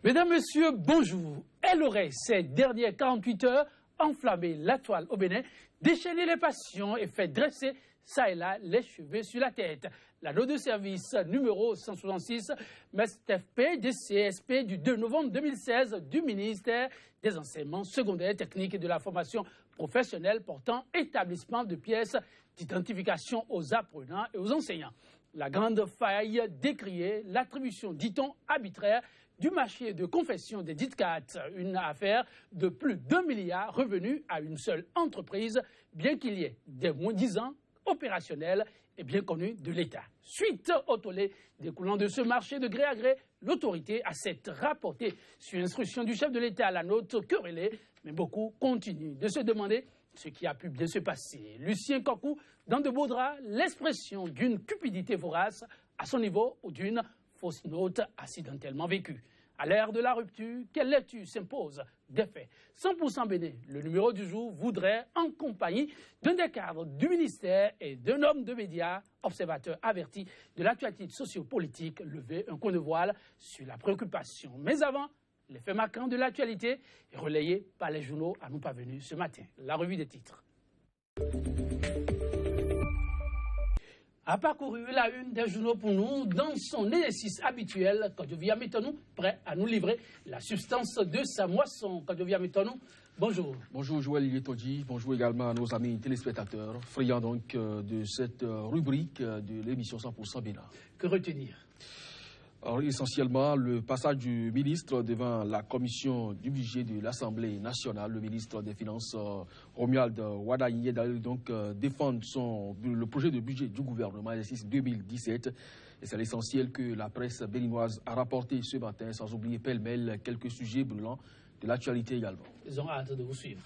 Mesdames, Messieurs, bonjour. Elle aurait, ces dernières 48 heures, enflammé la toile au Bénin, déchaîné les passions et fait dresser, ça et là, les cheveux sur la tête. La note de service numéro 166, MESTFP DCSP du 2 novembre 2016 du ministère des Enseignements secondaires, techniques et de la formation professionnelle portant établissement de pièces d'identification aux apprenants et aux enseignants. La grande faille décriée, l'attribution, dit-on, arbitraire du marché de confession des dites cartes, une affaire de plus d'1 milliard revenu à une seule entreprise, bien qu'il y ait des moins-disants opérationnels et bien connus de l'État. Suite au tollé découlant de ce marché de gré à gré, l'autorité a cette rapporté sur instruction du chef de l'État à la note querellée, mais beaucoup continuent de se demander ce qui a pu bien se passer. Lucien Kokou, dans de beaux draps, l'expression d'une cupidité vorace à son niveau ou d'une fausse note accidentellement vécue. À l'ère de la rupture, quelle lecture s'impose des faits 100% Bénin, le numéro du jour voudrait, en compagnie d'un des cadres du ministère et d'un homme de médias, observateur averti de l'actualité sociopolitique, lever un coin de voile sur la préoccupation. Mais avant, les faits marquants de l'actualité relayés par les journaux à nous parvenus ce matin. La revue des titres a parcouru la une des journaux pour nous dans son exercice habituel. Kodjovia Metonou, prêt à nous livrer la substance de sa moisson. Kodjovia Metonou, bonjour. Bonjour Joël Iletoji, bonjour également à nos amis téléspectateurs, friands donc de cette rubrique de l'émission 100% Bénin. Que retenir? Alors, essentiellement, le passage du ministre devant la commission du budget de l'Assemblée nationale, le ministre des Finances, Romuald Wadayi, d'aller donc défendre le projet de budget du gouvernement, exercice 2017. Et c'est l'essentiel que la presse béninoise a rapporté ce matin, sans oublier pêle-mêle quelques sujets brûlants de l'actualité également. Ils ont hâte de vous suivre.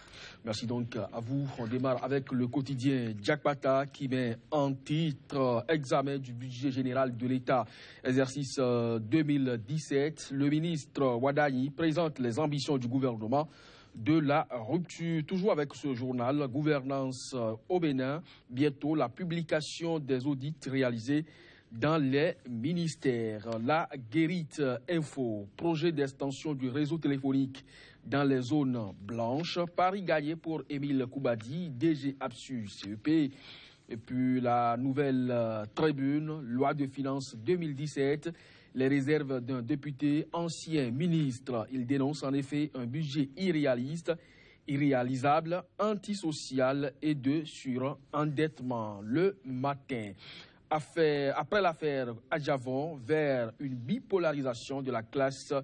Merci donc à vous. On démarre avec le quotidien Djakpata qui met en titre examen du budget général de l'État, exercice 2017. Le ministre Wadayi présente les ambitions du gouvernement de la rupture. Toujours avec ce journal, gouvernance au Bénin, bientôt la publication des audits réalisés dans les ministères. La Guérite Info, projet d'extension du réseau téléphonique dans les zones blanches. Paris gagné pour Émile Koubadi, DG Absu CEP. Et puis la nouvelle tribune, loi de finances 2017, les réserves d'un député ancien ministre. Il dénonce en effet un budget irréaliste, irréalisable, antisocial et de surendettement. Le matin. Après l'affaire Adjavon, vers une bipolarisation de la classe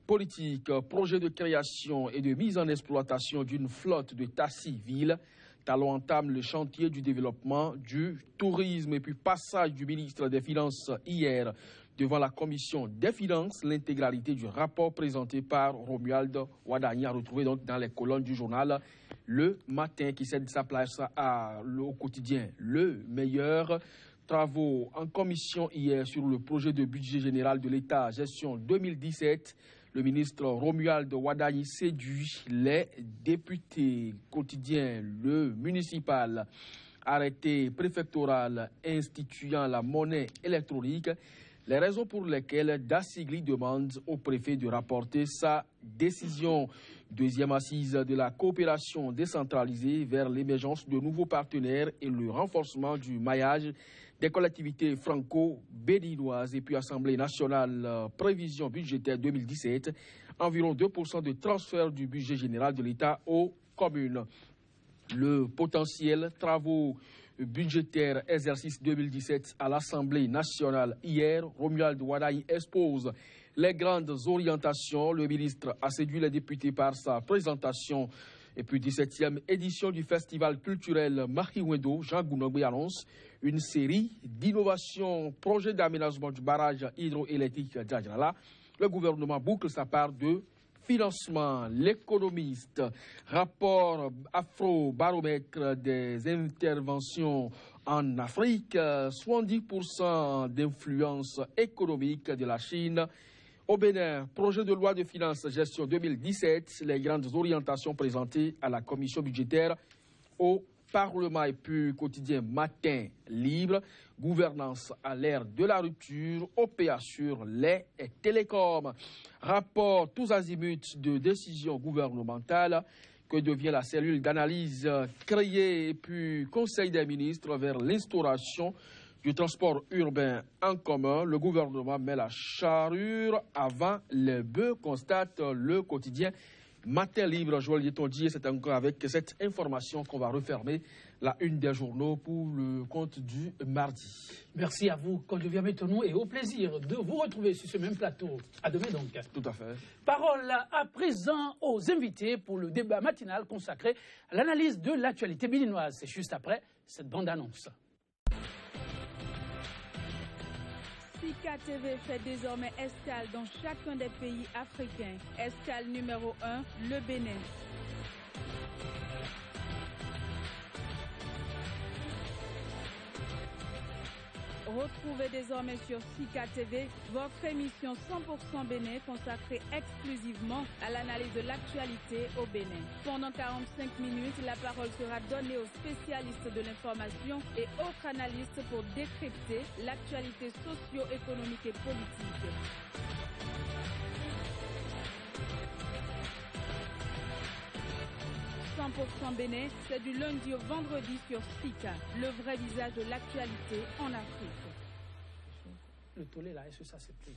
politique, projet de création et de mise en exploitation d'une flotte de taxis civils. Talon entame le chantier du développement du tourisme et puis passage du ministre des Finances hier devant la commission des finances, l'intégralité du rapport présenté par Romuald Wadayi a retrouvé donc dans les colonnes du journal Le Matin qui cède sa place au quotidien Le Meilleur. Travaux en commission hier sur le projet de budget général de l'État, gestion 2017. Le ministre Romuald Wadayi séduit les députés. Quotidien, le municipal, arrêté préfectoral instituant la monnaie électronique. Les raisons pour lesquelles Dassigli demande au préfet de rapporter sa décision. Deuxième assise de la coopération décentralisée vers l'émergence de nouveaux partenaires et le renforcement du maillage des collectivités franco-béninoises. Et puis Assemblée nationale, prévision budgétaire 2017, environ 2% de transfert du budget général de l'État aux communes. Le potentiel travaux budgétaire exercice 2017 à l'Assemblée nationale hier, Romuald Wadayi expose les grandes orientations. Le ministre a séduit les députés par sa présentation. Et puis 17e édition du festival culturel Mahiwendo, Jean Gounogbe annonce une série d'innovations, projet d'aménagement du barrage hydroélectrique d'Adjala. Le gouvernement boucle sa part de financement. L'économiste, rapport afro-baromètre des interventions en Afrique, 70% d'influence économique de la Chine. Au Bénin, projet de loi de finances gestion 2017, les grandes orientations présentées à la commission budgétaire au Parlement et puis quotidien Matin Libre, gouvernance à l'ère de la rupture, OPA sur les télécoms. Rapport tous azimuts de décision gouvernementale. Que devient la cellule d'analyse créée et puis Conseil des ministres vers l'instauration du transport urbain en commun. Le gouvernement met la charrue avant les bœufs, constate le quotidien Matin Libre. Joël Yetondier, c'est encore avec cette information qu'on va refermer la une des journaux pour le compte du mardi. Merci à vous, quand je viens avec nous, et au plaisir de vous retrouver sur ce même plateau. À demain donc. Tout à fait. Parole à présent aux invités pour le débat matinal consacré à l'analyse de l'actualité béninoise. C'est juste après cette bande-annonce. Sika TV fait désormais escale dans chacun des pays africains. Escale numéro 1, le Bénin. Retrouvez désormais sur Sika TV votre émission 100% Bénin consacrée exclusivement à l'analyse de l'actualité au Bénin. Pendant 45 minutes, la parole sera donnée aux spécialistes de l'information et autres analystes pour décrypter l'actualité socio-économique et politique. « 100% Bénin, c'est du lundi au vendredi sur Sika, le vrai visage de l'actualité en Afrique. » Le tollé là, est-ce que ça c'est pris?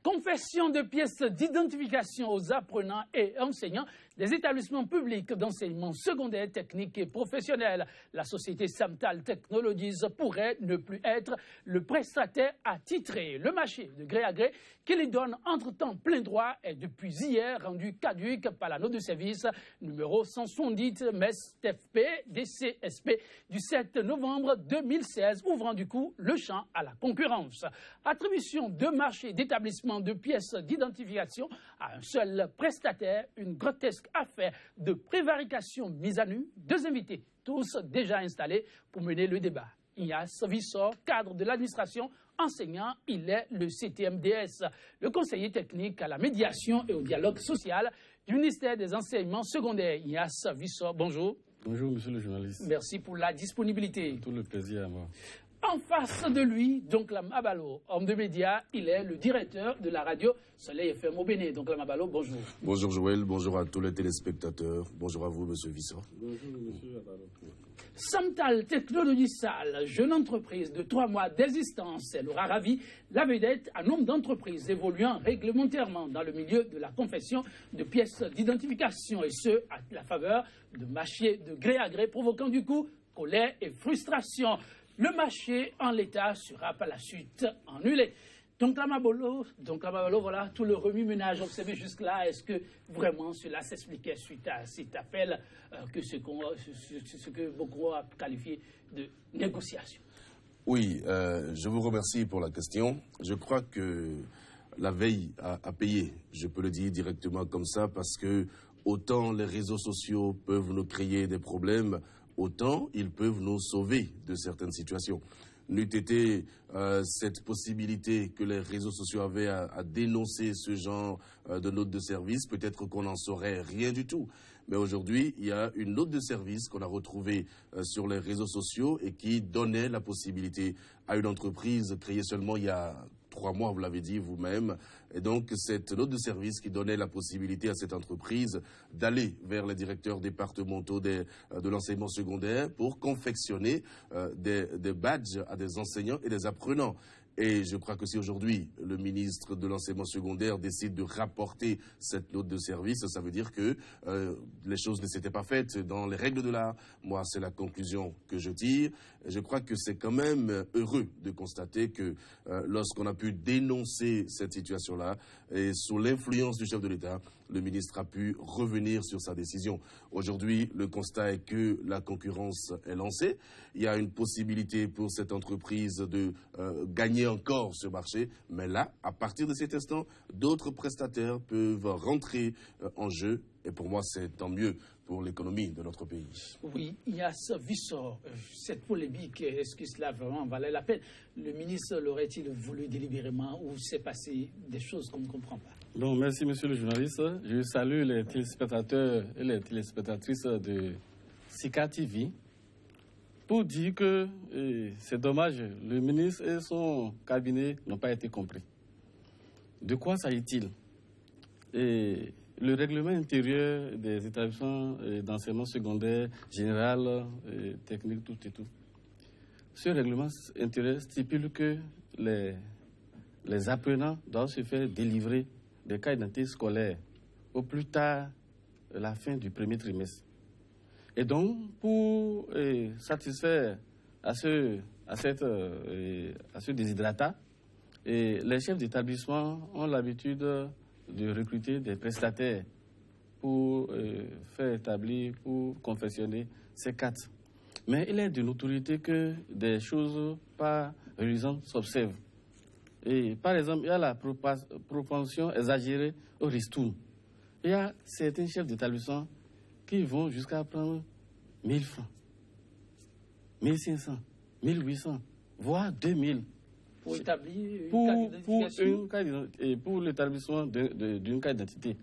Confession de pièces d'identification aux apprenants et enseignants des établissements publics d'enseignement secondaire, technique et professionnel. La société Samtal Technologies pourrait ne plus être le prestataire attitré. Le marché de gré à gré qui les donne entre-temps plein droit est depuis hier rendu caduque par la note de service numéro 170 MES-TFP DCSP du 7 novembre 2016, ouvrant du coup le champ à la concurrence. Attribution de marché d'établissement de pièces d'identification à un seul prestataire, une grotesque affaire de prévarication mise à nu. Deux invités, tous déjà installés pour mener le débat. Ignace Vissor, cadre de l'administration, enseignant, il est le CTMDS, le conseiller technique à la médiation et au dialogue social du ministère des enseignements secondaires. Ignace Vissor, bonjour. Bonjour, monsieur le journaliste. Merci pour la disponibilité. Tout le plaisir à moi. En face de lui, donc la Mabalo, homme de médias, il est le directeur de la radio Soleil FM au Bénin. Donc la Mabalo, bonjour. Bonjour Joël, bonjour à tous les téléspectateurs, bonjour à vous monsieur Vissor. Bonjour monsieur Abalo. Samtal Technologies Sal, jeune entreprise de 3 mois d'existence, elle aura ravi la vedette à nombre d'entreprises évoluant réglementairement dans le milieu de la confection de pièces d'identification, et ce, à la faveur de marchés de gré à gré, provoquant du coup colère et frustration. Le marché en l'état sera par la suite annulé. Donc la Mabalo, voilà, tout le remue-ménage observé jusque-là, est-ce que vraiment cela s'expliquait suite à cet appel que ce que beaucoup ont qualifié de négociation? Oui, je vous remercie pour la question. Je crois que la veille a payé, je peux le dire directement comme ça, parce que autant les réseaux sociaux peuvent nous créer des problèmes, autant ils peuvent nous sauver de certaines situations. N'eût été cette possibilité que les réseaux sociaux avaient à dénoncer ce genre de note de service, peut-être qu'on n'en saurait rien du tout. Mais aujourd'hui, il y a une note de service qu'on a retrouvée sur les réseaux sociaux et qui donnait la possibilité à une entreprise créée seulement il y a 3 mois, vous l'avez dit vous-même. Et donc, cette note de service qui donnait la possibilité à cette entreprise d'aller vers les directeurs départementaux de l'enseignement secondaire pour confectionner des badges à des enseignants et des apprenants. Et je crois que si aujourd'hui le ministre de l'enseignement secondaire décide de rapporter cette note de service, ça veut dire que les choses ne s'étaient pas faites dans les règles de l'art. Moi, c'est la conclusion que je tire. Et je crois que c'est quand même heureux de constater que lorsqu'on a pu dénoncer cette situation-là, et sous l'influence du chef de l'État, le ministre a pu revenir sur sa décision. Aujourd'hui, le constat est que la concurrence est lancée. Il y a une possibilité pour cette entreprise de gagner encore ce marché. Mais là, à partir de cet instant, d'autres prestataires peuvent rentrer en jeu. Et pour moi, c'est tant mieux pour l'économie de notre pays. Oui, il y a ce Vissor, cette polémique, est-ce que cela vraiment valait la peine? Le ministre l'aurait-il voulu délibérément ou s'est passé des choses qu'on ne comprend pas? Donc, merci monsieur le journaliste. Je salue les téléspectateurs et les téléspectatrices de SICA TV pour dire que c'est dommage, le ministre et son cabinet n'ont pas été compris. De quoi s'agit-il? Le règlement intérieur des établissements d'enseignement secondaire, général, technique, tout et tout. Ce règlement intérieur stipule que les apprenants doivent se faire délivrer des cartes d'identité scolaires au plus tard la fin du premier trimestre. Et donc, pour satisfaire à ce déshydratat, les chefs d'établissement ont l'habitude de recruter des prestataires pour faire établir, pour confectionner ces cartes. Mais il est de notoriété que des choses pas reluisantes s'observent. Et par exemple, il y a la propension exagérée au ristourne. Il y a certains chefs d'établissement qui vont jusqu'à prendre 1000 francs, 1500, 1800, voire 2000. Pour établir pour l'établissement d'une carte d'identité.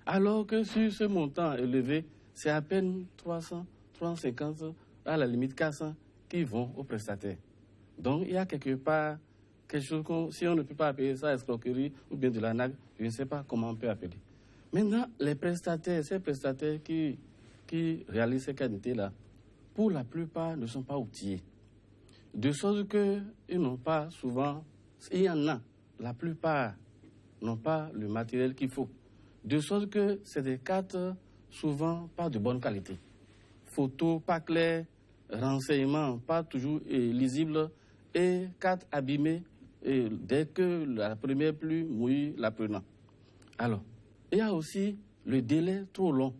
Alors que sur ce montant élevé, c'est à peine 300, 350, à la limite 400 qui vont aux prestataires. Donc il y a quelque part quelque chose si on ne peut pas appeler ça escroquerie ou bien de la l'arnaque, je ne sais pas comment on peut appeler. Maintenant, les prestataires, ces prestataires qui réalisent ces qualités-là, pour la plupart ne sont pas outillés. De sorte qu'ils n'ont pas souvent, il y en a, la plupart n'ont pas le matériel qu'il faut. De sorte que c'est des cartes souvent pas de bonne qualité. Photos pas claires, renseignements pas toujours lisibles et cartes abîmées dès que la première pluie mouille l'apprenant. Alors, il y a aussi le délai trop long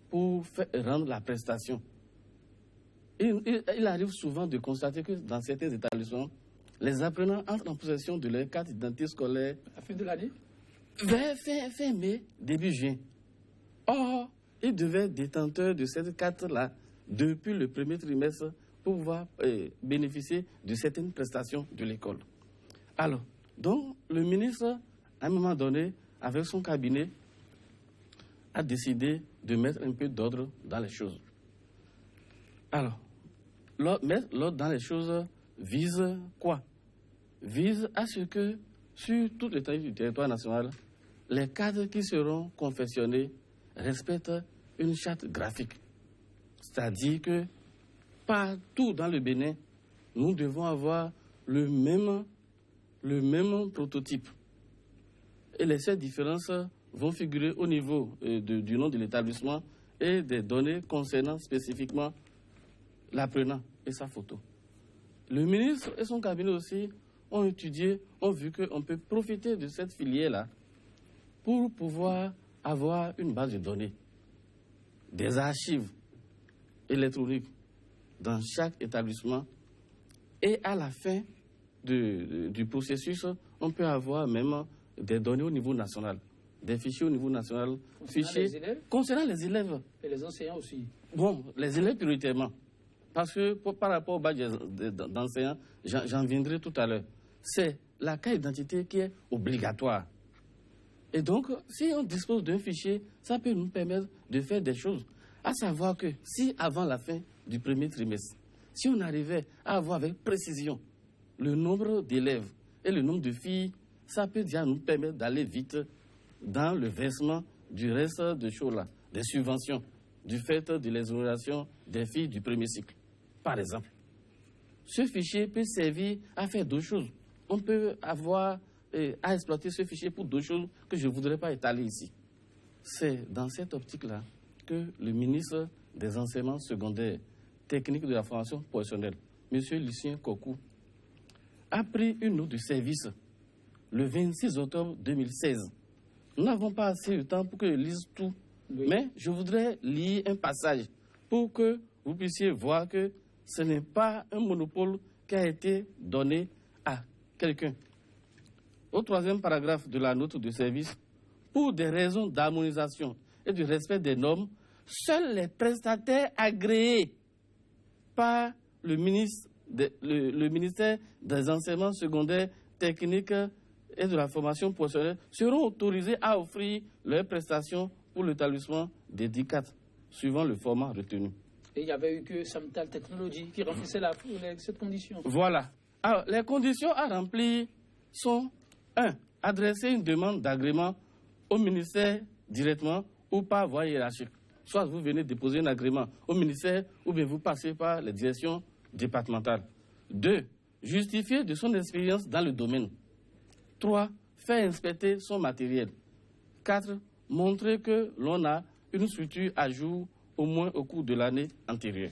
pour rendre la prestation. Il arrive souvent de constater que dans certains établissements, les apprenants entrent en possession de leur carte d'identité scolaire à la fin de l'année, vers fin mai, début juin. Or, ils devaient être détenteurs de cette carte-là depuis le premier trimestre pour pouvoir bénéficier de certaines prestations de l'école. Alors, donc, le ministre, à un moment donné, avec son cabinet, a décidé de mettre un peu d'ordre dans les choses. Alors, mettre l'ordre dans les choses vise quoi? Vise à ce que, sur toute l'étendue du territoire national, les cadres qui seront confectionnés respectent une charte graphique. C'est-à-dire que partout dans le Bénin, nous devons avoir le même prototype. Et les seules différences vont figurer au niveau du nom de l'établissement et des données concernant spécifiquement l'apprenant et sa photo. Le ministre et son cabinet aussi ont étudié, ont vu qu'on peut profiter de cette filière-là pour pouvoir avoir une base de données, des archives électroniques dans chaque établissement. Et à la fin du processus, on peut avoir même des données au niveau national, des fichiers au niveau national, concernant les élèves. Et les enseignants aussi. Bon, les élèves prioritairement. Parce que par rapport au badge d'enseignants, j'en viendrai tout à l'heure. C'est la carte d'identité qui est obligatoire. Et donc, si on dispose d'un fichier, ça peut nous permettre de faire des choses. À savoir que si avant la fin du premier trimestre, si on arrivait à avoir avec précision le nombre d'élèves et le nombre de filles, ça peut déjà nous permettre d'aller vite dans le versement du reste de choses-là, des subventions, du fait de l'exonération des filles du premier cycle. Par exemple, ce fichier peut servir à faire d'autres choses. On peut avoir à exploiter ce fichier pour d'autres choses que je ne voudrais pas étaler ici. C'est dans cette optique-là que le ministre des enseignements secondaires, techniques de la formation professionnelle, M. Lucien Kokou, a pris une note de service le 26 octobre 2016. Nous n'avons pas assez de temps pour que je lise tout, oui. Mais je voudrais lire un passage pour que vous puissiez voir que ce n'est pas un monopole qui a été donné à quelqu'un. Au 3e paragraphe de la note de service, pour des raisons d'harmonisation et du respect des normes, seuls les prestataires agréés par le ministère des enseignements secondaires, techniques et de la formation professionnelle seront autorisés à offrir leurs prestations pour l'établissement des DICAT. suivant le format retenu. Et il n'y avait eu que Samtal Technologies qui remplissait cette condition. Voilà. Alors, les conditions à remplir sont 1. Adresser une demande d'agrément au ministère directement ou par voie hiérarchique. Soit vous venez déposer un agrément au ministère ou bien vous passez par les directions départementales. 2. Justifier de son expérience dans le domaine. 3. Faire inspecter son matériel. 4. Montrer que l'on a une structure à jour au moins au cours de l'année antérieure.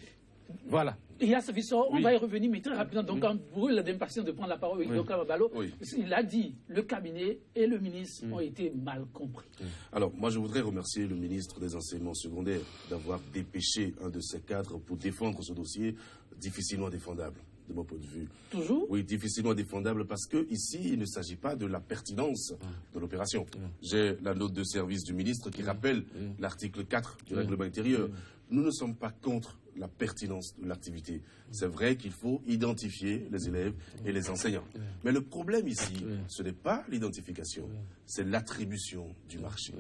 Voilà. Il y a ce Vissor, on va y revenir, mais très rapidement. Donc, quand vous avez l'impatience de prendre la parole, il a dit le cabinet et le ministre ont été mal compris. Alors, moi, je voudrais remercier le ministre des Enseignements secondaires d'avoir dépêché un de ses cadres pour défendre ce dossier difficilement défendable, de mon point de vue. Toujours? Oui, difficilement défendable parce qu'ici, il ne s'agit pas de la pertinence de l'opération. J'ai la note de service du ministre qui rappelle l'article 4 du règlement intérieur. Nous ne sommes pas contre la pertinence de l'activité. C'est vrai qu'il faut identifier les élèves et les enseignants. Mais le problème ici, ce n'est pas l'identification, c'est l'attribution du marché.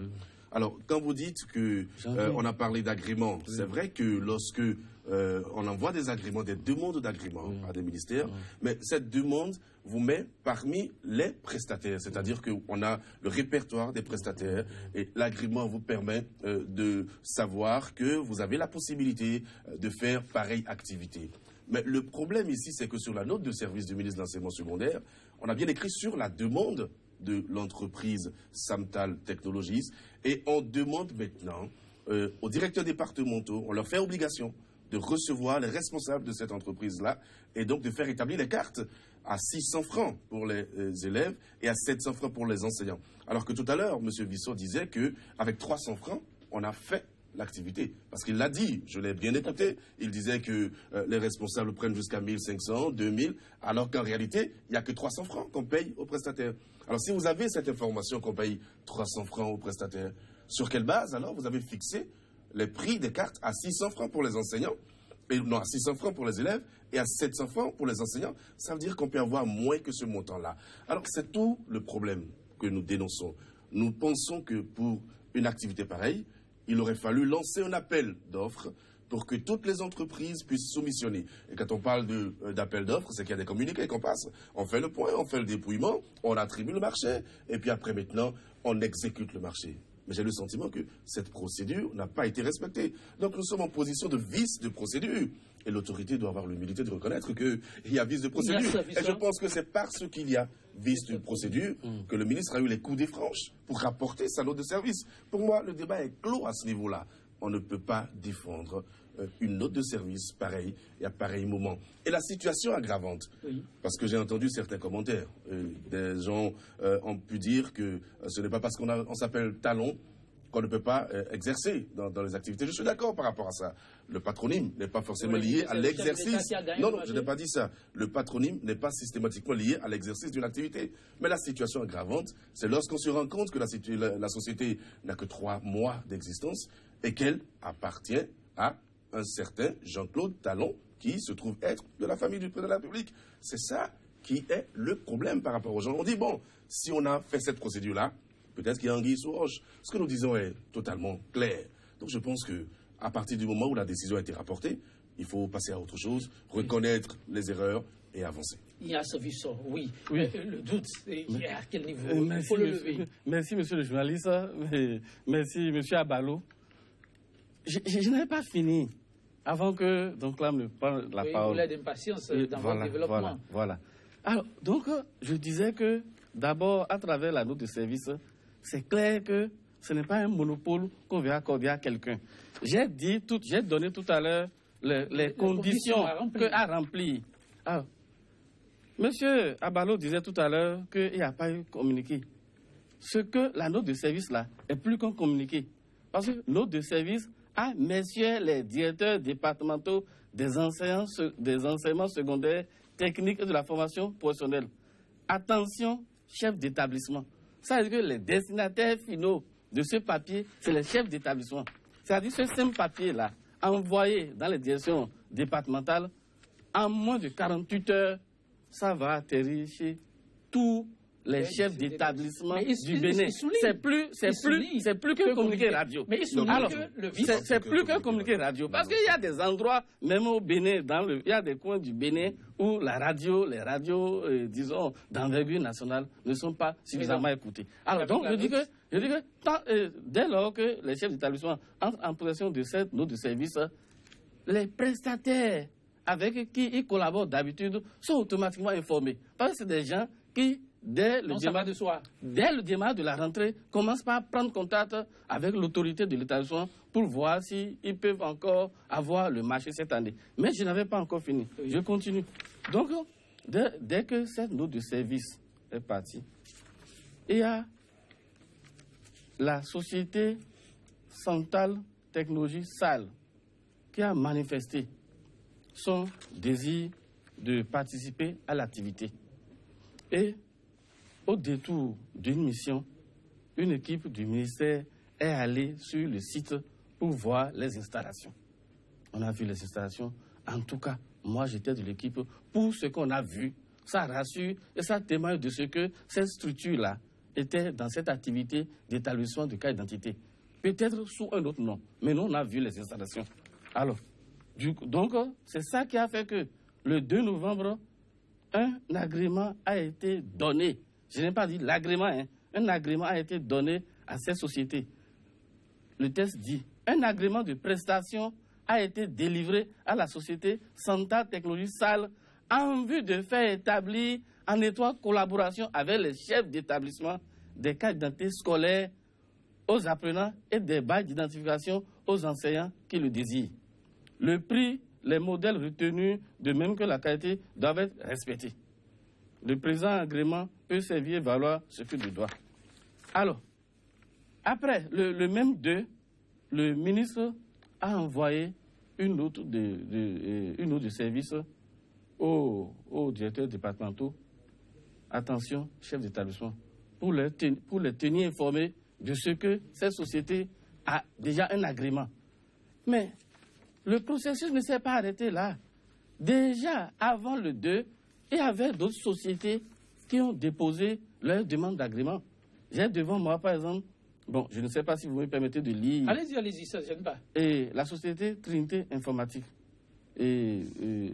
Alors, quand vous dites qu'on a parlé d'agrément, c'est vrai que lorsque on envoie des agréments, des demandes d'agrément à des ministères, mais cette demande vous met parmi les prestataires, c'est-à-dire qu'on a le répertoire des prestataires et l'agrément vous permet de savoir que vous avez la possibilité de faire pareille activité. Mais le problème ici, c'est que sur la note de service du ministre de l'Enseignement secondaire, on a bien écrit sur la demande de l'entreprise Samtal Technologies et on demande maintenant aux directeurs départementaux, on leur fait obligation de recevoir les responsables de cette entreprise-là et donc de faire établir les cartes à 600 francs pour les élèves et à 700 francs pour les enseignants. Alors que tout à l'heure, M. Vissot disait qu'avec 300 francs, on a fait l'activité. Parce qu'il l'a dit, je l'ai bien écouté, il disait que les responsables prennent jusqu'à 1500, 2000, alors qu'en réalité, il n'y a que 300 francs qu'on paye aux prestataires. Alors si vous avez cette information qu'on paye 300 francs aux prestataires, sur quelle base alors vous avez fixé les prix des cartes à 600 francs pour les enseignants, et non, à 600 francs pour les élèves et à 700 francs pour les enseignants? Ça veut dire qu'on peut avoir moins que ce montant-là. Alors c'est tout le problème que nous dénonçons. Nous pensons que pour une activité pareille, il aurait fallu lancer un appel d'offres pour que toutes les entreprises puissent soumissionner. Et quand on parle d'appel d'offres, c'est qu'il y a des communiqués qu'on passe. On fait le point, on fait le dépouillement, on attribue le marché, et puis après maintenant, on exécute le marché. Mais j'ai le sentiment que cette procédure n'a pas été respectée. Donc nous sommes en position de vice de procédure. Et l'autorité doit avoir l'humilité de reconnaître qu'il y a vice de procédure. Et je pense que c'est parce qu'il y a vice d'une procédure que le ministre a eu les coups des franches pour rapporter sa note de service. Pour moi, le débat est clos à ce niveau-là. On ne peut pas défendre une note de service pareille et à pareil moment. Et la situation aggravante, parce que j'ai entendu certains commentaires. Des gens ont pu dire que ce n'est pas parce qu'on s'appelle talon qu'on ne peut pas exercer dans les activités. Je suis d'accord par rapport à ça. Le patronyme n'est pas forcément lié à l'exercice. Non, je n'ai pas dit ça. Le patronyme n'est pas systématiquement lié à l'exercice d'une activité. Mais la situation aggravante, c'est lorsqu'on se rend compte que la société n'a que 3 mois d'existence et qu'elle appartient à un certain Jean-Claude Talon qui se trouve être de la famille du président de la République. C'est ça qui est le problème par rapport aux gens. On dit, bon, si on a fait cette procédure-là, peut-être qu'il y a anguille sous roche. Ce que nous disons est totalement clair. Donc je pense qu'à partir du moment où la décision a été rapportée, il faut passer à autre chose, reconnaître les erreurs et avancer. Il y a ce Vissot, oui. Le doute, à quel niveau il faut le lever. Merci, monsieur le journaliste. Merci, monsieur Abalo. Je n'avais pas fini avant que donc là me prenne la parole. Vous avez d'impatience dans votre développement. Voilà. Alors, donc, je disais que d'abord, à travers la note de service, c'est clair que ce n'est pas un monopole qu'on veut accorder à quelqu'un. J'ai donné tout à l'heure les conditions à remplir. Alors, monsieur Abalo disait tout à l'heure qu'il n'y a pas eu communiqué. Ce que la note de service là est plus qu'un communiqué. Parce que note de service à messieurs les directeurs départementaux des enseignements secondaires, techniques et de la formation professionnelle. Attention, chef d'établissement. Ça veut dire que les destinataires finaux de ce papier, c'est les chefs d'établissement. C'est-à-dire ce simple papier-là, envoyé dans les directions départementales, en moins de 48 heures, ça va atterrir chez tous les chefs d'établissement du Bénin. C'est plus que communiqué radio. Mais c'est plus que communiqué radio. Parce qu'il y a des endroits, même au Bénin, il y a des coins du Bénin où les radios, disons, d'envergure nationale ne sont pas suffisamment écoutées. Alors donc, je dis que dès lors que les chefs d'établissement entrent en possession de cette note de service, les prestataires avec qui ils collaborent d'habitude sont automatiquement informés. Parce que c'est des gens qui, dès le démarrage de la rentrée, commencent par prendre contact avec l'autorité de l'établissement pour voir s'ils peuvent encore avoir le marché cette année. Mais je n'avais pas encore fini. Je continue. Donc, dès que cette note de service est partie, il y a la société Centrale Technologie SAL qui a manifesté son désir de participer à l'activité. Et au détour d'une mission, une équipe du ministère est allée sur le site pour voir les installations. On a vu les installations. En tout cas, moi j'étais de l'équipe. Pour ce qu'on a vu, ça rassure et ça témoigne de ce que cette structure-là était dans cette activité d'établissement de carte d'identité. Peut-être sous un autre nom, mais nous on a vu les installations. Alors, donc c'est ça qui a fait que le 2 novembre, un agrément a été donné. Je n'ai pas dit l'agrément, un agrément a été donné à cette société. Le texte dit, un agrément de prestation a été délivré à la société Centrale Technologie SAL en vue de faire établir en étroite collaboration avec les chefs d'établissement des cartes d'identité scolaires aux apprenants et des badges d'identification aux enseignants qui le désirent. Le prix, les modèles retenus, de même que la qualité, doivent être respectés. Le présent agrément peut servir et valoir ce que il doit. Alors, après, le même 2, le ministre a envoyé une note de service aux directeurs départementaux. Attention, chef d'établissement, pour les tenir informés de ce que cette société a déjà un agrément. Mais le processus ne s'est pas arrêté là. Déjà, avant le 2, il y avait d'autres sociétés qui ont déposé leur demande d'agrément. J'ai devant moi, par exemple, bon, je ne sais pas si vous me permettez de lire. Allez-y, ça ne gêne pas. Et la société Trinité Informatique. Et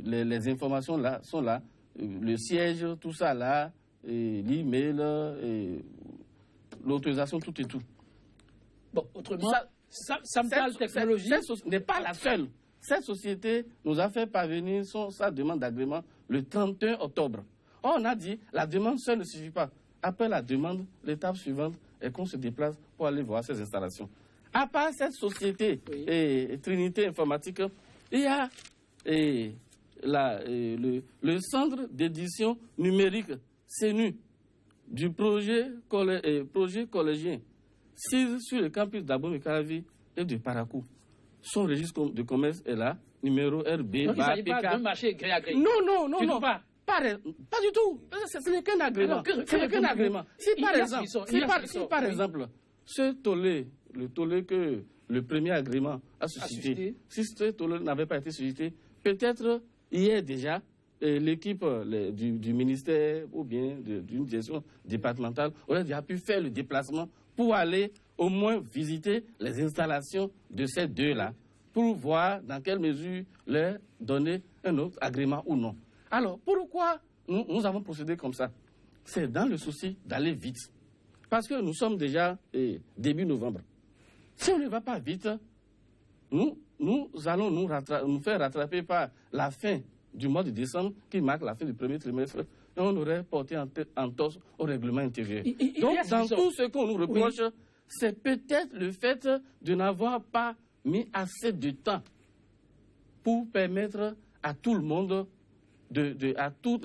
les informations là sont là. Le siège, tout ça là, l'email, l'autorisation, tout et tout. Bon, autrement, Centrale Technologie n'est pas la seule. Cette société nous a fait parvenir sa demande d'agrément le 31 octobre. Or, on a dit, la demande seule ne suffit pas. Après la demande, l'étape suivante est qu'on se déplace pour aller voir ces installations. À part cette société, Trinité Informatique, il y a le centre d'édition numérique CENU du projet collégien 6 sur le campus d'Abomey-Calavi et de Parakou. Son registre de commerce est là, numéro RB. Donc, il ne s'agit pas d'un marché gré à gré. Non. Pas du tout. Ce n'est qu'un agrément. Si par exemple, ce tollé, le tollé que le premier agrément a suscité, si ce tollé n'avait pas été suscité, peut-être hier déjà, l'équipe du ministère ou bien d'une direction départementale aurait déjà pu faire le déplacement pour aller au moins visiter les installations de ces deux-là, pour voir dans quelle mesure leur donner un autre agrément ou non. Alors, pourquoi nous avons procédé comme ça? C'est dans le souci d'aller vite. Parce que nous sommes déjà début novembre. Si on ne va pas vite, nous allons nous faire rattraper par la fin du mois de décembre, qui marque la fin du premier trimestre, et on aurait porté en torse au règlement intérieur. Donc, dans tout ce qu'on nous reproche, c'est peut-être le fait de n'avoir pas mis assez de temps pour permettre à tout le monde, à tous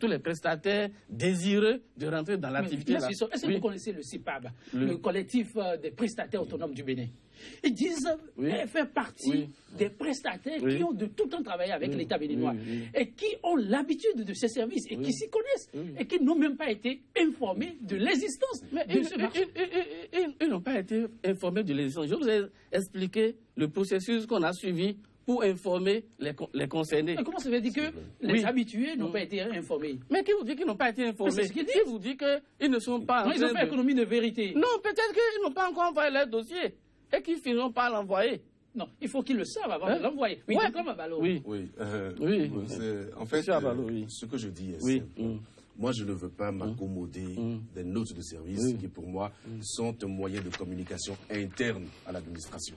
les prestataires désireux de rentrer dans l'activité. Est-ce que vous connaissez le CIPAB, le collectif des prestataires autonomes du Bénin? Ils disent faire partie des prestataires qui ont de tout le temps travaillé avec l'État béninois et qui ont l'habitude de ces services et qui s'y connaissent et qui n'ont même pas été informés de l'existence de ce marché. Ils n'ont pas été informés de l'existence. Je vous ai expliqué le processus qu'on a suivi pour informer les concernés. Mais comment ça veut dire que les habitués n'ont pas été informés? Mais qui vous dit qu'ils n'ont pas été informés? Qui vous dit qu'ils ne sont pas... Non, ils ont fait économie de vérité. Non, peut-être qu'ils n'ont pas encore envoyé leur dossier et qu'ils finiront par l'envoyer. Non, il faut qu'ils le savent avant de l'envoyer. Oui, comme Abalo. Oui. En fait, Abalo, ce que je dis est simple. Moi, je ne veux pas m'accommoder des notes de service qui, pour moi, sont un moyen de communication interne à l'administration.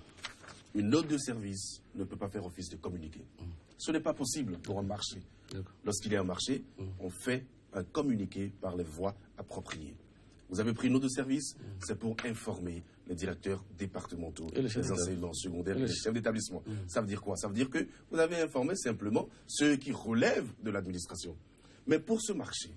Une note de service ne peut pas faire office de communiqué. Ce n'est pas possible pour un marché. Lorsqu'il y a un marché, on fait un communiqué par les voies appropriées. Vous avez pris une note de service, c'est pour informer les directeurs départementaux, les enseignants secondaires, les chefs d'établissement. Ça veut dire quoi? Ça veut dire que vous avez informé simplement ceux qui relèvent de l'administration. Mais pour ce marché,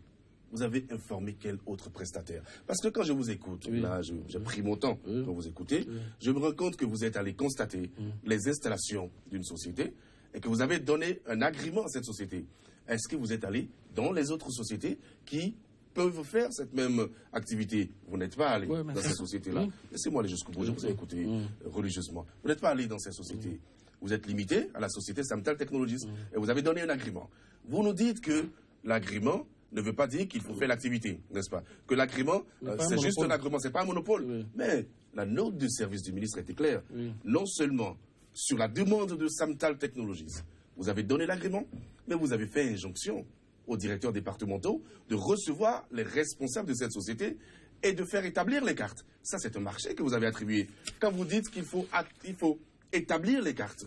vous avez informé quel autre prestataire? Parce que quand je vous écoute, là, j'ai pris mon temps pour vous écouter, je me rends compte que vous êtes allé constater les installations d'une société et que vous avez donné un agrément à cette société. Est-ce que vous êtes allé dans les autres sociétés qui peuvent faire cette même activité? Vous n'êtes pas allé dans ces sociétés-là. Laissez-moi aller jusqu'au bout, je vous ai écouté religieusement. Vous n'êtes pas allé dans ces sociétés. Vous êtes limité à la société Samtal Technologies et vous avez donné un agrément. Vous nous dites que l'agrément ne veut pas dire qu'il faut faire l'activité, n'est-ce pas? Que l'agrément, c'est juste un agrément, c'est pas un monopole. Mais la note de service du ministre était claire. Non seulement sur la demande de Samtal Technologies, vous avez donné l'agrément, mais vous avez fait injonction aux directeurs départementaux de recevoir les responsables de cette société et de faire établir les cartes. Ça, c'est un marché que vous avez attribué. Quand vous dites qu'il faut établir les cartes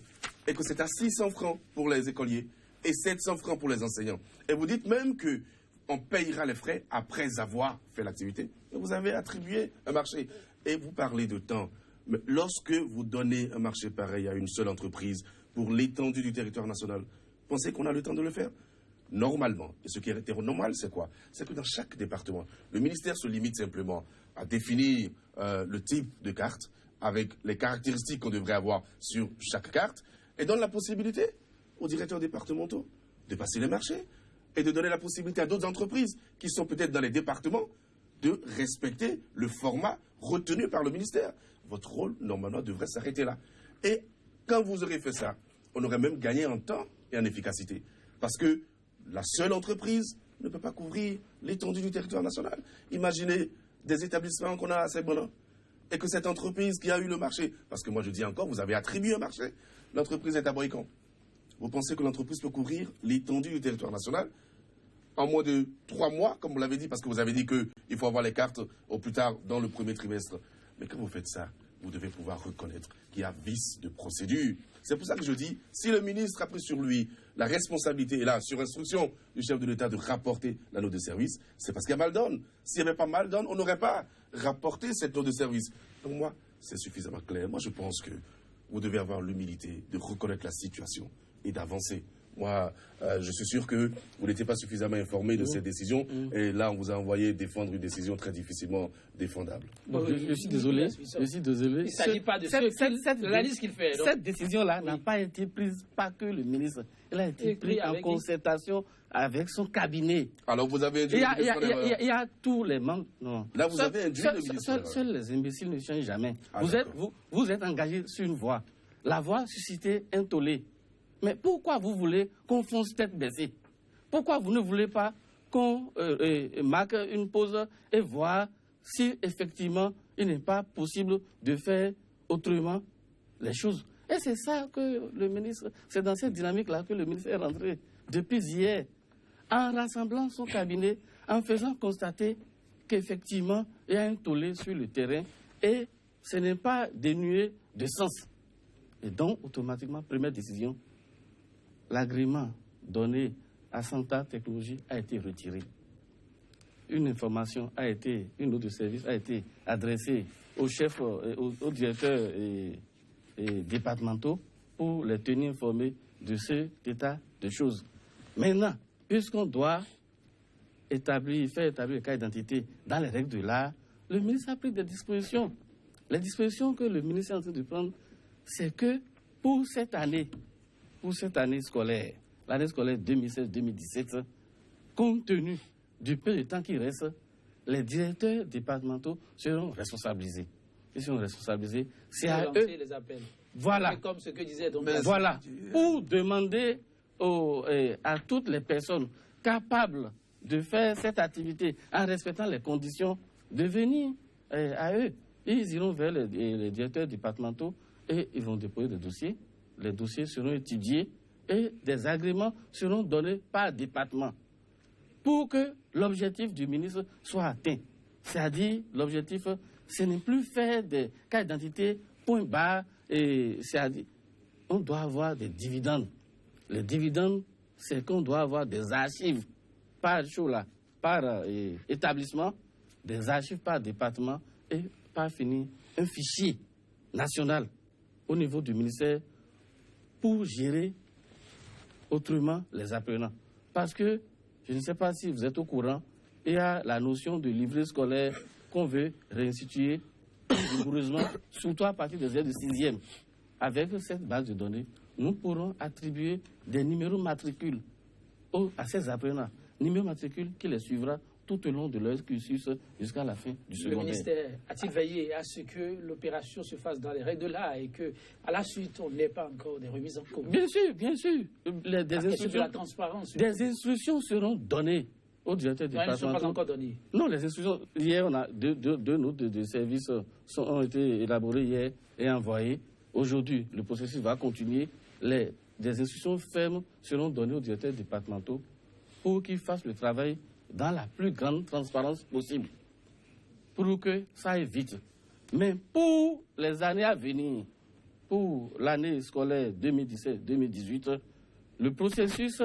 et que c'est à 600 francs pour les écoliers et 700 francs pour les enseignants, et vous dites même qu'on payera les frais après avoir fait l'activité, vous avez attribué un marché. Et vous parlez de temps. Mais lorsque vous donnez un marché pareil à une seule entreprise pour l'étendue du territoire national, pensez qu'on a le temps de le faire? Normalement, et ce qui est normal, c'est quoi? C'est que dans chaque département, le ministère se limite simplement à définir le type de carte avec les caractéristiques qu'on devrait avoir sur chaque carte et donne la possibilité aux directeurs départementaux de passer les marchés et de donner la possibilité à d'autres entreprises qui sont peut-être dans les départements de respecter le format retenu par le ministère. Votre rôle, normalement, devrait s'arrêter là. Et quand vous aurez fait ça, on aurait même gagné en temps et en efficacité. Parce que la seule entreprise ne peut pas couvrir l'étendue du territoire national. Imaginez des établissements qu'on a à Saint-Bonan et que cette entreprise qui a eu le marché, parce que moi je dis encore, vous avez attribué un marché, l'entreprise est à Boycon. Vous pensez que l'entreprise peut couvrir l'étendue du territoire national en moins de 3 mois, comme vous l'avez dit, parce que vous avez dit qu'il faut avoir les cartes au plus tard dans le premier trimestre. Mais quand vous faites ça, vous devez pouvoir reconnaître qu'il y a vice de procédure. C'est pour ça que je dis, si le ministre a pris sur lui la responsabilité, et là, sur instruction du chef de l'État, de rapporter la note de service, c'est parce qu'il y a mal donne. S'il n'y avait pas mal donne, on n'aurait pas rapporté cette note de service. Donc moi, c'est suffisamment clair. Moi, je pense que vous devez avoir l'humilité de reconnaître la situation et d'avancer. Moi, je suis sûr que vous n'étiez pas suffisamment informé de cette décision. Et là, on vous a envoyé défendre une décision très difficilement défendable. Bon, je suis désolé. Je suis désolé. Il ne s'agit pas de l'analyse qu'il fait. Donc. Cette décision-là n'a pas été prise par que le ministre. Elle a été prise en concertation avec son cabinet. Alors, vous avez induit le ministre. Il y a tous les membres. Non. Là, vous avez induit le ministre. Seuls les imbéciles ne changent jamais. Vous êtes engagé sur une voie. La voie suscitait un tollé. Mais pourquoi vous voulez qu'on fonce tête baissée? Pourquoi vous ne voulez pas qu'on marque une pause et voir si effectivement il n'est pas possible de faire autrement les choses? Et c'est ça que le ministre, c'est dans cette dynamique-là que le ministre est rentré depuis hier, en rassemblant son cabinet, en faisant constater qu'effectivement il y a un tollé sur le terrain et ce n'est pas dénué de sens. Et donc, automatiquement, première décision, l'agrément donné à Samtal Technologies a été retiré. Une information a été, une note de service a été adressée aux chefs, aux directeurs départementaux pour les tenir informés de cet état de choses. Maintenant, puisqu'on doit faire établir le cas d'identité dans les règles de l'art, le ministre a pris des dispositions. Les dispositions que le ministre est en train de prendre, c'est que pour cette année scolaire, l'année scolaire 2016-2017, compte tenu du peu de temps qui reste, les directeurs départementaux seront responsabilisés. Ils seront responsabilisés. C'est à eux. Voilà. Comme ce que disait donc. Voilà. Pour demander à toutes les personnes capables de faire cette activité en respectant les conditions de venir à eux. Ils iront vers les directeurs départementaux et ils vont déposer des dossiers. Les dossiers seront étudiés et des agréments seront donnés par département pour que l'objectif du ministre soit atteint. C'est-à-dire, l'objectif, ce n'est plus faire des cartes d'identité, point barre, et c'est-à-dire, on doit avoir des dividendes. Les dividendes, c'est qu'on doit avoir des archives par établissement, des archives par département et par finir un fichier national au niveau du ministère pour gérer autrement les apprenants. Parce que, je ne sais pas si vous êtes au courant, il y a la notion de livret scolaire qu'on veut réinstituer rigoureusement, surtout à partir des aides de 6e. Avec cette base de données, nous pourrons attribuer des numéros matricules à ces apprenants. Numéros matricules qui les suivra tout au long de leur cursus jusqu'à la fin du secondaire. Le ministère a-t-il veillé à ce que l'opération se fasse dans les règles de l'art et qu'à la suite, on n'ait pas encore des remises en cause? Bien sûr, bien sûr. De la transparence. Des instructions seront données au directeur départemental. Elles ne sont pas encore données. Non, les instructions, hier, on a deux notes de services ont été élaborées hier et envoyées. Aujourd'hui, le processus va continuer. Des instructions fermes seront données aux directeurs départementaux pour qu'ils fassent le travail dans la plus grande transparence possible, pour que ça aille vite. Mais pour les années à venir, pour l'année scolaire 2017-2018, le processus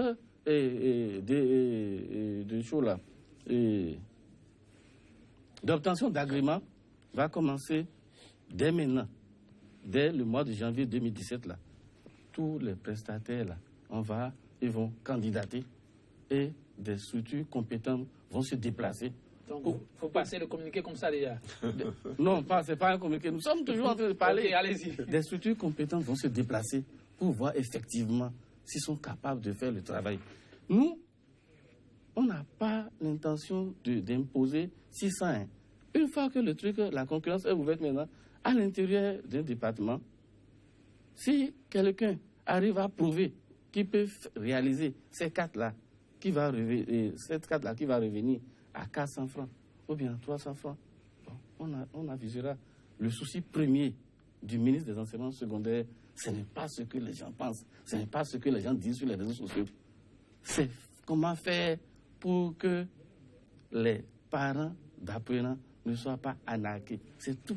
d'obtention d'agrément va commencer dès maintenant, dès le mois de janvier 2017. Là. Tous les prestataires, là, ils vont candidater et des structures compétentes vont se déplacer. Donc, il faut passer le communiqué comme ça déjà. Non, ce n'est pas un communiqué. Nous sommes toujours en train de parler. Okay, allez-y. Des structures compétentes vont se déplacer pour voir effectivement s'ils sont capables de faire le travail. Nous, on n'a pas l'intention d'imposer 601. Une fois que la concurrence est ouverte maintenant, à l'intérieur d'un département, si quelqu'un arrive à prouver qu'il peut réaliser ces cartes-là, cette carte-là qui va revenir à 400 francs ou bien à 300 francs, on avisera. Le souci premier du ministre des Enseignements secondaires, ce n'est pas ce que les gens pensent, ce n'est pas ce que les gens disent sur les réseaux sociaux. C'est comment faire pour que les parents d'apprenants ne soient pas arnaqués. C'est tout.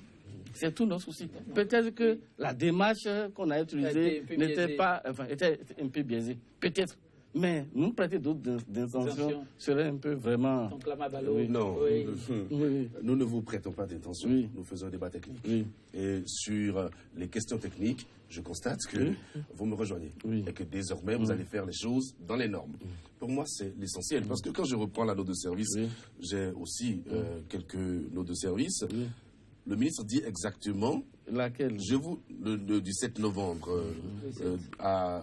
C'est tout notre souci. Peut-être que la démarche qu'on a utilisée était un peu biaisée. Peut-être. Mais nous prêter d'autres intentions serait un peu vraiment... Donc la Mabalo... Oui. Non, oui. Nous ne vous prêtons pas d'intention. Oui. Nous faisons un débat technique. Oui. Et sur les questions techniques, je constate que vous me rejoignez. Oui. Et que désormais, vous allez faire les choses dans les normes. Pour moi, c'est l'essentiel. Parce que quand je reprends la note de service, j'ai aussi quelques notes de service. Le ministre dit exactement... Laquelle? Du 7 novembre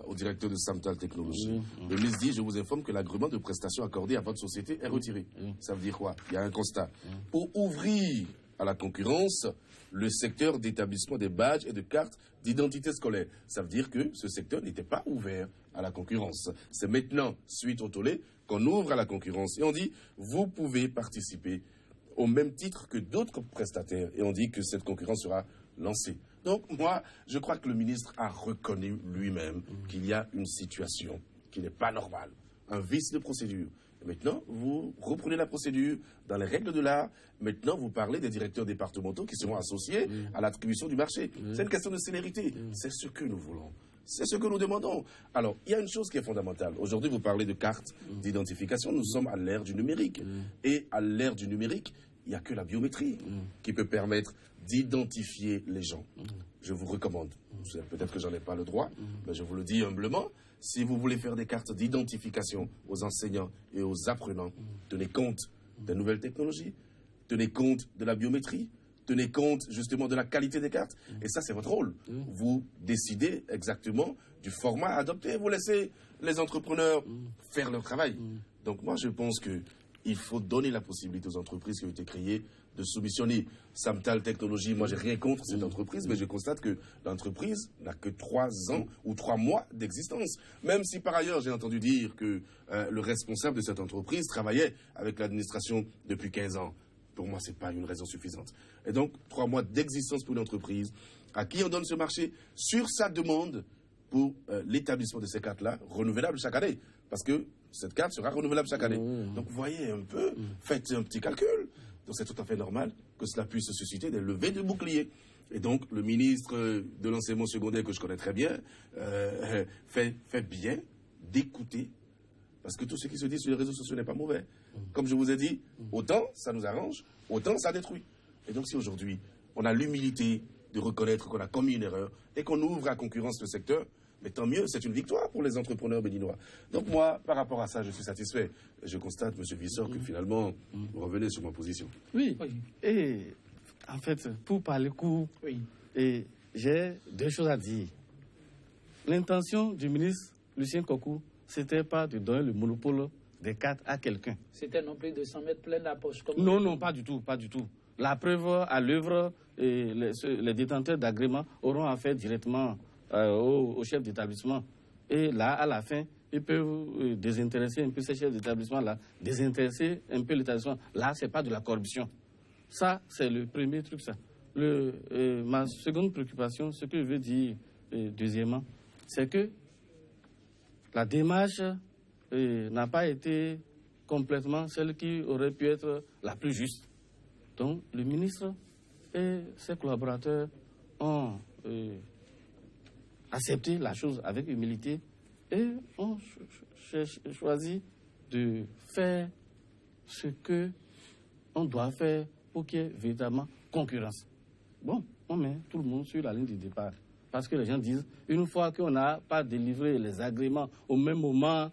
au directeur de Samtal Technologies. Le ministre dit, je vous informe que l'agrément de prestation accordé à votre société est retiré. Ça veut dire quoi? Il y a un constat. Pour ouvrir à la concurrence le secteur d'établissement des badges et de cartes d'identité scolaire. Ça veut dire que ce secteur n'était pas ouvert à la concurrence. C'est maintenant, suite au tollé, qu'on ouvre à la concurrence. Et on dit, vous pouvez participer au même titre que d'autres prestataires. Et on dit que cette concurrence sera lancée. Donc, moi, je crois que le ministre a reconnu lui-même qu'il y a une situation qui n'est pas normale, un vice de procédure. Et maintenant, vous reprenez la procédure dans les règles de l'art. Maintenant, vous parlez des directeurs départementaux qui seront associés à l'attribution du marché. C'est une question de célérité. C'est ce que nous voulons. C'est ce que nous demandons. Alors, il y a une chose qui est fondamentale. Aujourd'hui, vous parlez de cartes d'identification. Nous sommes à l'ère du numérique. Et à l'ère du numérique, il n'y a que la biométrie qui peut permettre d'identifier les gens. Je vous recommande, peut-être que j'en ai pas le droit, mais je vous le dis humblement, si vous voulez faire des cartes d'identification aux enseignants et aux apprenants, tenez compte des nouvelles technologies, tenez compte de la biométrie, tenez compte justement de la qualité des cartes. Et ça, c'est votre rôle. Vous décidez exactement du format à adopter. Vous laissez les entrepreneurs faire leur travail. Donc moi, je pense qu'il faut donner la possibilité aux entreprises qui ont été créées de soumissionner Samtal Technologies. Moi, j'ai rien contre cette entreprise, mais je constate que l'entreprise n'a que 3 ans ou 3 mois d'existence. Même si, par ailleurs, j'ai entendu dire que le responsable de cette entreprise travaillait avec l'administration depuis 15 ans. Pour moi, ce n'est pas une raison suffisante. Et donc, 3 mois d'existence pour une entreprise à qui on donne ce marché sur sa demande pour l'établissement de ces cartes-là, renouvelables chaque année. Parce que cette carte sera renouvelable chaque année. Donc, vous voyez un peu, faites un petit calcul. Donc, c'est tout à fait normal que cela puisse susciter des levées de boucliers. Et donc, le ministre de l'enseignement secondaire, que je connais très bien, fait bien d'écouter. Parce que tout ce qui se dit sur les réseaux sociaux n'est pas mauvais. Comme je vous ai dit, autant ça nous arrange, autant ça détruit. Et donc, si aujourd'hui, on a l'humilité de reconnaître qu'on a commis une erreur et qu'on ouvre à concurrence le secteur, mais tant mieux, c'est une victoire pour les entrepreneurs béninois. Donc moi, par rapport à ça, je suis satisfait. Je constate, M. Vissor, que finalement, vous revenez sur ma position. Oui. Et en fait, pour parler court, j'ai 2 choses à dire. L'intention du ministre Lucien Kokou, c'était pas de donner le monopole des cartes à quelqu'un. C'était non plus de s'en mettre plein la poche. Comme Non, pas du tout. La preuve à l'œuvre, les détenteurs d'agréments auront affaire directement au chef d'établissement. Et là, à la fin, ils peuvent désintéresser un peu ces chefs d'établissement-là, désintéresser un peu l'établissement. Là, ce n'est pas de la corruption. Ça, c'est le premier truc, ça. Ma seconde préoccupation, ce que je veux dire deuxièmement, c'est que la démarche n'a pas été complètement celle qui aurait pu être la plus juste. Donc, le ministre et ses collaborateurs ont accepté la chose avec humilité et ont choisi de faire ce qu'on doit faire pour qu'il y ait véritablement concurrence. Bon, on met tout le monde sur la ligne du départ. Parce que les gens disent, une fois qu'on n'a pas délivré les agréments au même moment,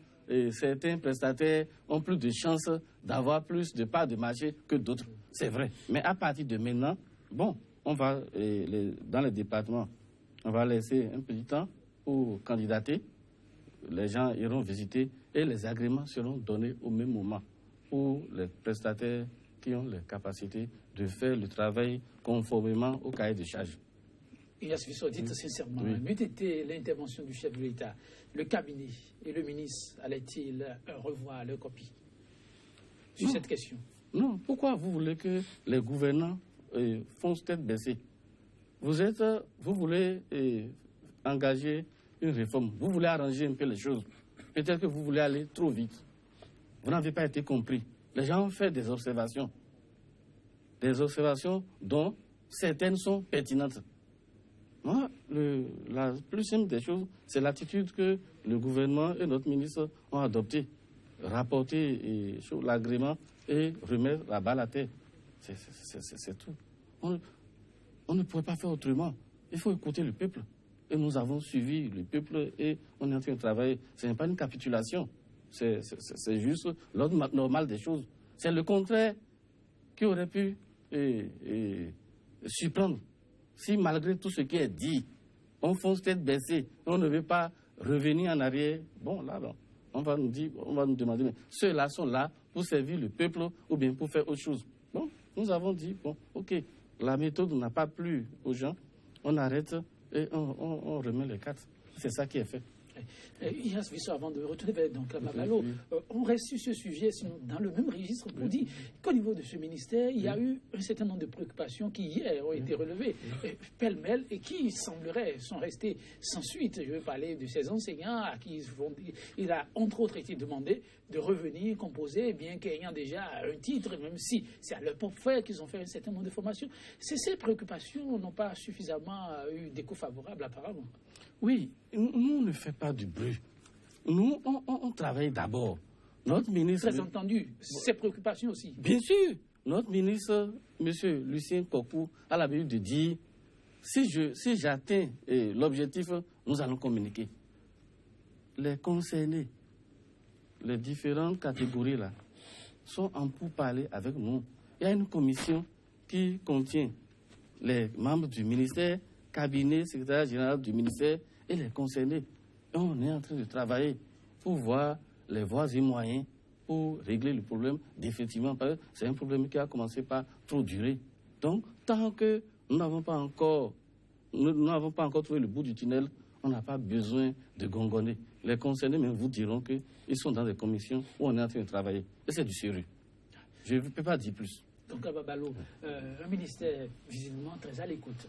certains prestataires ont plus de chances d'avoir plus de parts de marché que d'autres. C'est vrai. Mais à partir de maintenant, bon, on va, dans les départements, on va laisser un petit temps pour candidater. Les gens iront visiter et les agréments seront donnés au même moment pour les prestataires qui ont les capacités de faire le travail conformément au cahier de charges. Ignace Vissor, dites sincèrement, n'eût été l'intervention du chef de l'État, le cabinet et le ministre allaient-ils revoir leur copie sur cette question? Non. Pourquoi vous voulez que les gouvernants foncent tête baissée? Vous voulez engager une réforme, vous voulez arranger un peu les choses. Peut-être que vous voulez aller trop vite. Vous n'avez pas été compris. Les gens ont fait des observations dont certaines sont pertinentes. Moi, la plus simple des choses, c'est l'attitude que le gouvernement et notre ministre ont adoptée. Rapporter sur l'agrément et remettre la balle à terre. C'est tout. On ne pourrait pas faire autrement. Il faut écouter le peuple. Et nous avons suivi le peuple et on est en train de travailler. Ce n'est pas une capitulation. C'est juste l'ordre normal des choses. C'est le contraire qui aurait pu surprendre. Si malgré tout ce qui est dit, on fonce tête baissée, on ne veut pas revenir en arrière, bon, là, on va nous demander, mais ceux-là sont là pour servir le peuple ou bien pour faire autre chose. Bon, nous avons dit, bon, ok, la méthode n'a pas plu aux gens, on arrête et on remet les cartes. C'est ça qui est fait. Ignace Vissor, avant de retourner vers Mabalo, on reste sur ce sujet, sinon dans le même registre, on dit qu'au niveau de ce ministère, il y a eu un certain nombre de préoccupations qui hier ont été relevées, pêle-mêle, et qui semblerait sont restées sans suite. Je veux parler de ces enseignants à qui il a entre autres été demandé de revenir composer, bien qu'ayant déjà un titre, même si c'est à leur propre fait qu'ils ont fait un certain nombre de formations. Ces préoccupations n'ont pas suffisamment eu d'écho favorable apparemment. Oui, nous ne faisons pas du bruit. Nous, on travaille d'abord. Notre ministre... Très entendu, ces préoccupations aussi. Bien sûr. Notre ministre, M. Lucien Kokou, a l'habitude de dire, si j'atteins l'objectif, nous allons communiquer. Les concernés, les différentes catégories là, sont en pourparlers avec nous. Il y a une commission qui contient les membres du ministère, cabinet, secrétaire général du ministère et les concernés. Et on est en train de travailler pour voir les voies et moyens pour régler le problème définitivement, parce que c'est un problème qui a commencé par trop durer. Donc, tant que nous n'avons pas encore trouvé le bout du tunnel, on n'a pas besoin de gongonner. Les concernés même vous diront qu'ils sont dans des commissions où on est en train de travailler. Et c'est du sérieux. Je ne peux pas dire plus. Donc, Ababalo, un ministère visiblement très à l'écoute.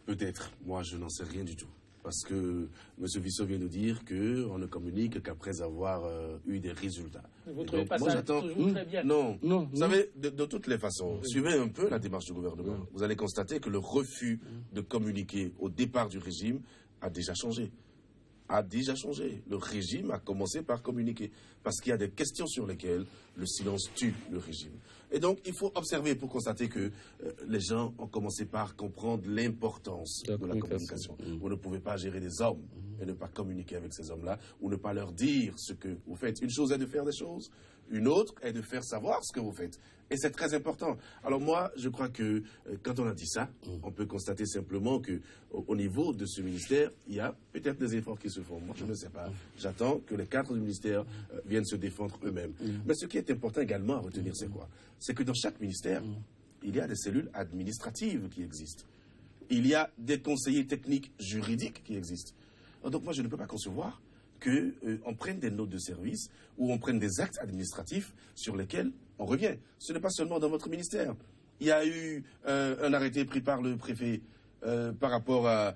Peut-être. Moi, je n'en sais rien du tout. Parce que M. Vissot vient de dire qu'on ne communique qu'après avoir eu des résultats. Vous ne trouvez pas ça toujours très bien? Non. Vous savez, de toutes les façons, suivez un peu la démarche du gouvernement. Vous allez constater que le refus de communiquer au départ du régime a déjà changé. Le régime a commencé par communiquer. Parce qu'il y a des questions sur lesquelles le silence tue le régime. Et donc, il faut observer pour constater que les gens ont commencé par comprendre l'importance de la communication. Vous ne pouvez pas gérer des hommes et ne pas communiquer avec ces hommes-là, ou ne pas leur dire ce que vous faites. Une chose est de faire des choses, une autre est de faire savoir ce que vous faites. Et c'est très important. Alors moi, je crois que quand on a dit ça, on peut constater simplement qu'au niveau de ce ministère, il y a peut-être des efforts qui se font. Moi, je ne sais pas. J'attends que les cadres du ministère viennent se défendre eux-mêmes. Mais ce qui est important également à retenir, c'est quoi? C'est que dans chaque ministère, il y a des cellules administratives qui existent. Il y a des conseillers techniques juridiques qui existent. Donc moi, je ne peux pas concevoir qu'on prenne des notes de service ou on prenne des actes administratifs sur lesquels on revient. Ce n'est pas seulement dans votre ministère. Il y a eu un arrêté pris par le préfet par rapport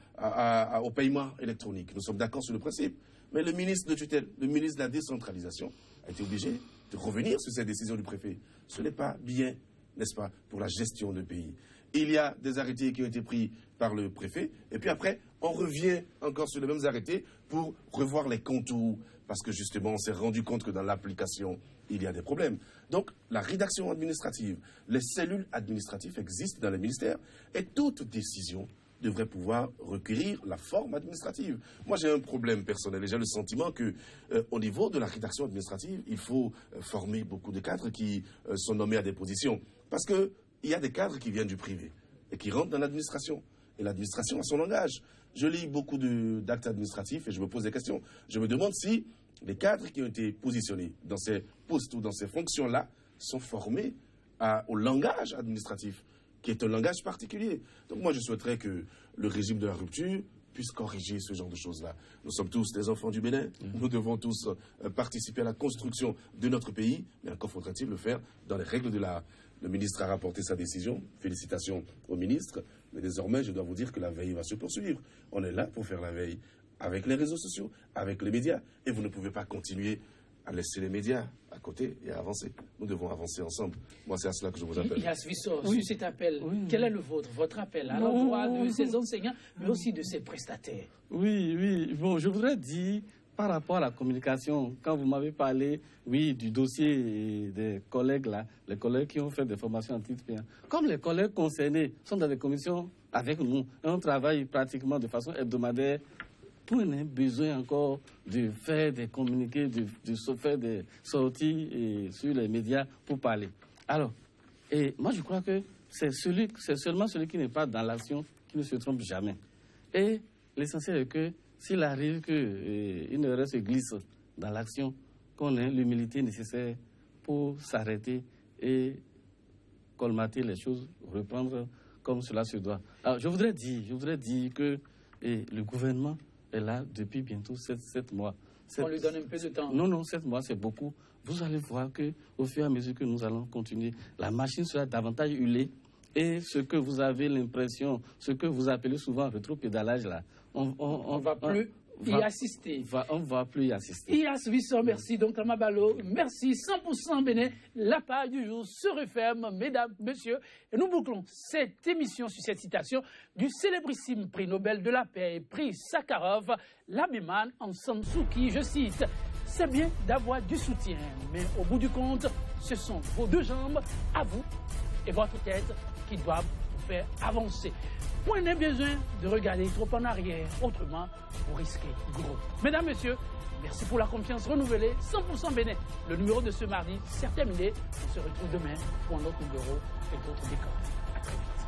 au paiement électronique. Nous sommes d'accord sur le principe. Mais le ministre de tutelle, le ministre de la décentralisation, a été obligé de revenir sur cette décision du préfet. Ce n'est pas bien, n'est-ce pas, pour la gestion du pays. Il y a des arrêtés qui ont été pris par le préfet, et puis après, on revient encore sur les mêmes arrêtés pour revoir les contours, parce que justement, on s'est rendu compte que dans l'application, il y a des problèmes. Donc, la rédaction administrative, les cellules administratives existent dans les ministères, et toute décision devrait pouvoir requérir la forme administrative. Moi, j'ai un problème personnel, et j'ai le sentiment que, au niveau de la rédaction administrative, il faut former beaucoup de cadres qui sont nommés à des positions, parce que il y a des cadres qui viennent du privé et qui rentrent dans l'administration. Et l'administration a son langage. Je lis beaucoup d'actes administratifs et je me pose des questions. Je me demande si les cadres qui ont été positionnés dans ces postes ou dans ces fonctions-là sont formés au langage administratif, qui est un langage particulier. Donc moi, je souhaiterais que le régime de la rupture puisse corriger ce genre de choses-là. Nous sommes tous des enfants du Bénin. Nous devons tous participer à la construction de notre pays. Mais encore faudrait-il le faire dans les règles de l'art. Le ministre a rapporté sa décision. Félicitations au ministre. Mais désormais, je dois vous dire que la veille va se poursuivre. On est là pour faire la veille avec les réseaux sociaux, avec les médias. Et vous ne pouvez pas continuer à laisser les médias à côté et à avancer. Nous devons avancer ensemble. Moi, c'est à cela que je vous appelle. Ilyas Vissot, sur cet appel, quel est le vôtre, votre appel à l'endroit de ces enseignants, mais aussi de ces prestataires? Oui. Bon, je voudrais dire, par rapport à la communication, quand vous m'avez parlé, du dossier des collègues là, les collègues qui ont fait des formations en titre payant. Comme les collègues concernés sont dans des commissions avec nous, et on travaille pratiquement de façon hebdomadaire, on a besoin encore de faire des communiqués, de faire des sorties sur les médias pour parler. Alors, et moi je crois que c'est seulement celui qui n'est pas dans l'action qui ne se trompe jamais. Et l'essentiel est que s'il arrive qu'une erreur se glisse dans l'action, qu'on ait l'humilité nécessaire pour s'arrêter et colmater les choses, reprendre comme cela se doit. Alors, je voudrais dire que le gouvernement est là depuis bientôt 7 mois. On lui donne un peu de temps. Non, 7 mois, c'est beaucoup. Vous allez voir qu'au fur et à mesure que nous allons continuer, la machine sera davantage huilée. Et ce que vous avez l'impression, ce que vous appelez souvent rétropédalage, là, on va plus y assister. On ne va plus y assister. Ilyas Vissot, merci. Donc, Amabalo, merci. 100% Bénin. La page du jour se referme, mesdames, messieurs. Et nous bouclons cette émission sur cette citation du célébrissime prix Nobel de la paix et prix Sakharov, l'Abiman Aung Suu Kyi, je cite, « C'est bien d'avoir du soutien, mais au bout du compte, ce sont vos deux jambes, à vous, et votre tête qui doivent vous faire avancer. » Point n'est besoin de regarder trop en arrière, autrement, vous risquez gros. Mesdames, Messieurs, merci pour la confiance renouvelée. 100% Bénin. Le numéro de ce mardi, c'est terminé. On se retrouve demain pour un autre numéro et d'autres décors. À très vite.